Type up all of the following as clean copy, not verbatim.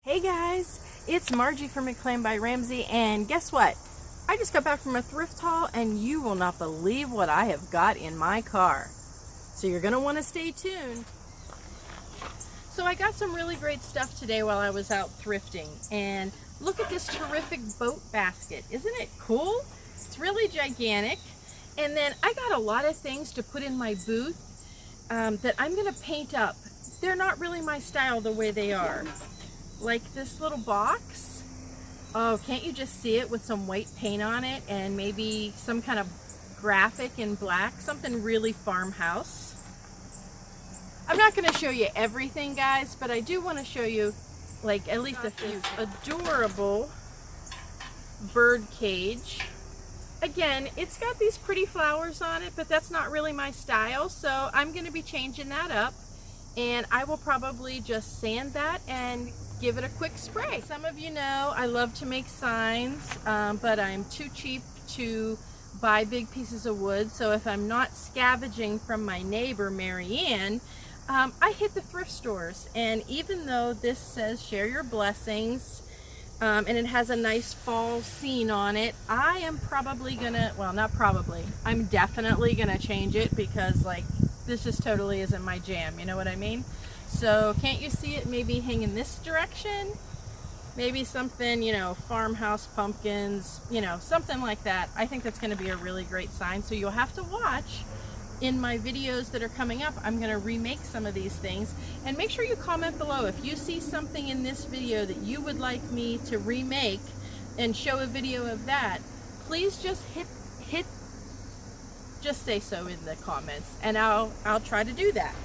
Hey guys, it's Margie from McLean by Ramsey, and guess what? I just got back from a thrift haul and you will not believe what I have got in my car. So you're going to want to stay tuned. So I got some really great stuff today while I was out thrifting, and look at this terrific boat basket. Isn't it cool? It's really gigantic. And then I got a lot of things to put in my booth that I'm going to paint up. They're not really my style the way they are. Like this little box. Oh, can't you just see it with some white paint on it and maybe some kind of graphic in black? Something really farmhouse. I'm not going to show you everything, guys, but I do want to show you like at least a few. Adorable bird cage. Again, it's got these pretty flowers on it, but that's not really my style, so I'm going to be changing that up, and I will probably just sand that and give it a quick spray. Some of you know I love to make signs, but I'm too cheap to buy big pieces of wood, so if I'm not scavenging from my neighbor Mary Ann, I hit the thrift stores. And even though this says share your blessings, and it has a nice fall scene on it, I am probably gonna, well, not probably, I'm definitely gonna change it, because like this just totally isn't my jam, you know what I mean? So can't you see it maybe hanging this direction? Maybe something, you know, farmhouse pumpkins, you know, something like that. I think that's going to be a really great sign. So you'll have to watch in my videos that are coming up. I'm going to remake some of these things, and make sure you comment below if you see something in this video that you would like me to remake and show a video of that. Please just just say so in the comments, and I'll try to do that.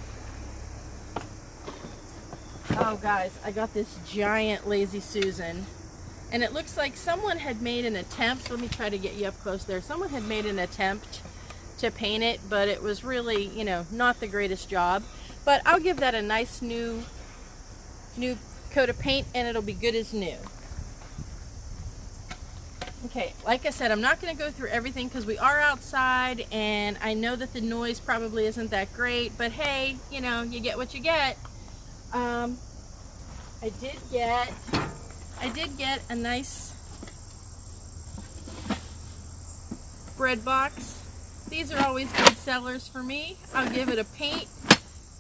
Oh guys, I got this giant Lazy Susan, and it looks like someone had made an attempt. Let me try to get you up close there. Someone had made an attempt to paint it, but it was really, you know, not the greatest job. But I'll give that a nice new coat of paint, and it'll be good as new. Okay, like I said, I'm not going to go through everything because we are outside, and I know that the noise probably isn't that great, but hey, you know, you get what you get. I did get a nice bread box. These are always good sellers for me. I'll give it a paint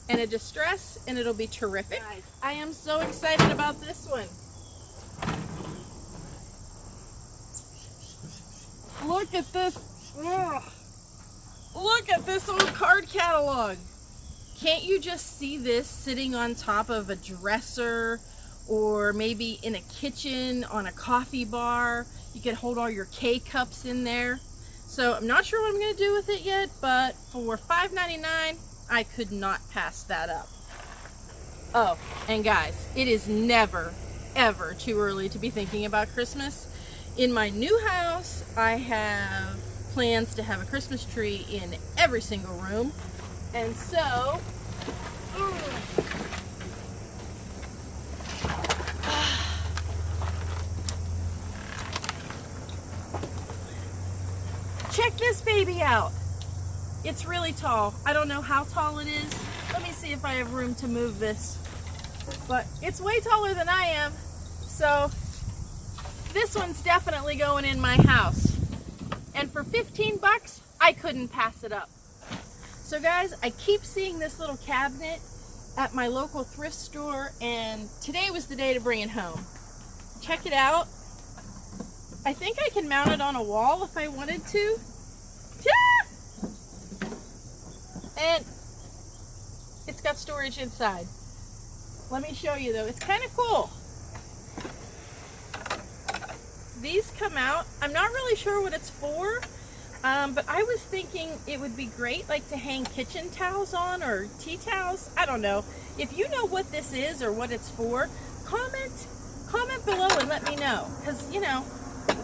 and a distress, and it'll be terrific. Guys, I am so excited about this one. Look at this. Ugh. Look at this old card catalog. Can't you just see this sitting on top of a dresser, or maybe in a kitchen on a coffee bar? You could hold all your K-cups in there. So I'm not sure what I'm going to do with it yet, but for $5.99, I could not pass that up. Oh, and guys, it is never, ever too early to be thinking about Christmas. In my new house, I have plans to have a Christmas tree in every single room. And so, check this baby out. It's really tall. I don't know how tall it is. Let me see if I have room to move this. But it's way taller than I am. So this one's definitely going in my house. And for 15 bucks, I couldn't pass it up. So guys, I keep seeing this little cabinet at my local thrift store, and today was the day to bring it home. Check it out. I think I can mount it on a wall if I wanted to. And it's got storage inside. Let me show you though, it's kind of cool. These come out, I'm not really sure what it's for. But I was thinking it would be great like to hang kitchen towels on, or tea towels. I don't know. If you know what this is or what it's for, comment below and let me know. Because, you know,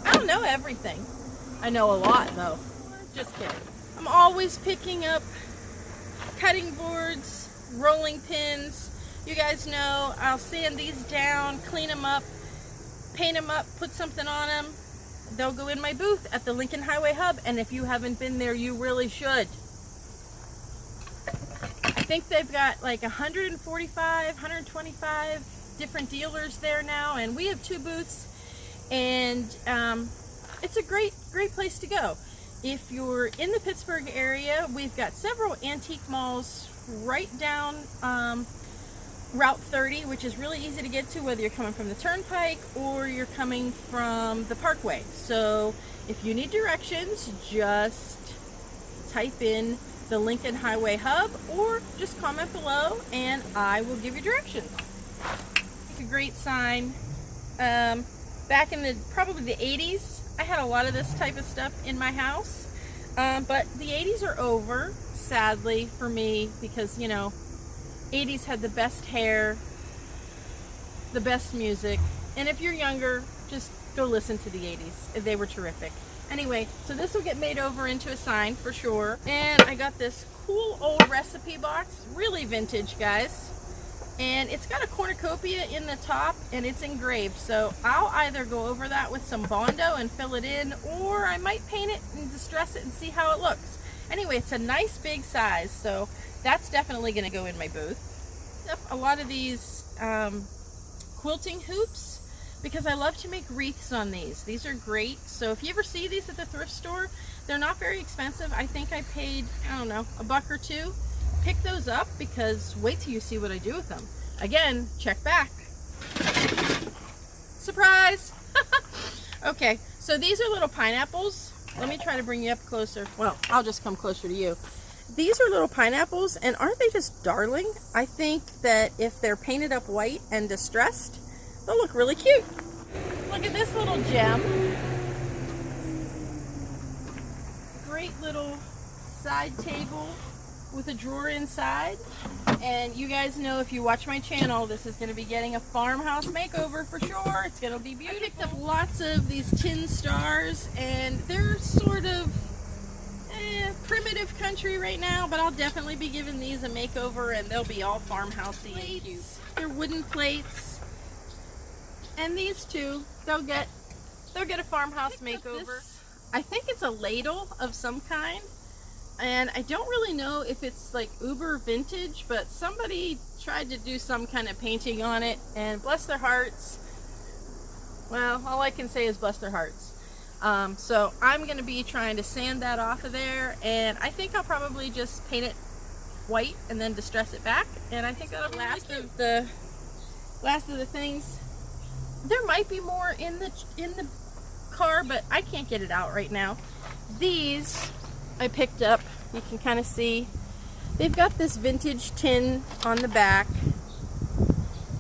I don't know everything. I know a lot though. Just kidding. I'm always picking up cutting boards, rolling pins. You guys know I'll sand these down, clean them up, paint them up, put something on them. They'll go in my booth at the Lincoln Highway Hub, and if you haven't been there, you really should. I think they've got like 145, 125 different dealers there now, and we have 2 booths, and it's a great place to go. If you're in the Pittsburgh area, we've got several antique malls right down Route 30, which is really easy to get to, whether you're coming from the Turnpike or you're coming from the Parkway. So if you need directions, just type in the Lincoln Highway Hub or just comment below and I will give you directions. It's a great sign. Back in probably the 80s, I had a lot of this type of stuff in my house, but the 80s are over, sadly for me, because, you know, 80s had the best hair, the best music, and if you're younger, just go listen to the 80s. They were terrific. Anyway, so this will get made over into a sign for sure. And I got this cool old recipe box, really vintage, guys. And it's got a cornucopia in the top and it's engraved. So I'll either go over that with some Bondo and fill it in, or I might paint it and distress it and see how it looks. Anyway, it's a nice big size, so that's definitely going to go in my booth. A lot of these quilting hoops, because I love to make wreaths on these. These are great. So if you ever see these at the thrift store, they're not very expensive. I think I paid, I don't know, $1 or $2. Pick those up, because wait till you see what I do with them. Again, check back. Surprise! Okay, so these are little pineapples. Let me try to bring you up closer. Well, I'll just come closer to you. These are little pineapples, and aren't they just darling? I think that if they're painted up white and distressed, they'll look really cute. Look at this little gem. Great little side table with a drawer inside. And you guys know, if you watch my channel, this is going to be getting a farmhouse makeover for sure. It's going to be beautiful. I picked up lots of these tin stars, and they're sort of primitive country right now, but I'll definitely be giving these a makeover, and they'll be all farmhousey and cute. They're wooden plates. And these two, they'll get a farmhouse makeover. I think it's a ladle of some kind, and I don't really know if it's like uber vintage, but somebody tried to do some kind of painting on it, and bless their hearts. Well, all I can say is bless their hearts. So I'm going to be trying to sand that off of there, and I think I'll probably just paint it white and then distress it back, and I think that'll be last of the things. There might be more in the car, but I can't get it out right now. These I picked up. You can kind of see they've got this vintage tin on the back,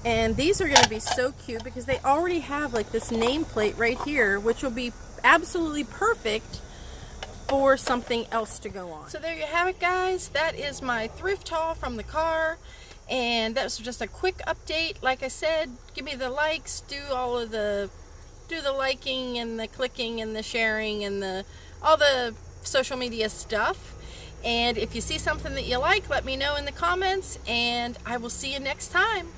and these are going to be so cute because they already have like this nameplate right here, which will be absolutely perfect for something else to go on. So there you have it, guys. That is my thrift haul from the car. And that was just a quick update. Like I said, give me the likes, do the liking and the clicking and the sharing and all the social media stuff. And if you see something that you like, let me know in the comments, and I will see you next time.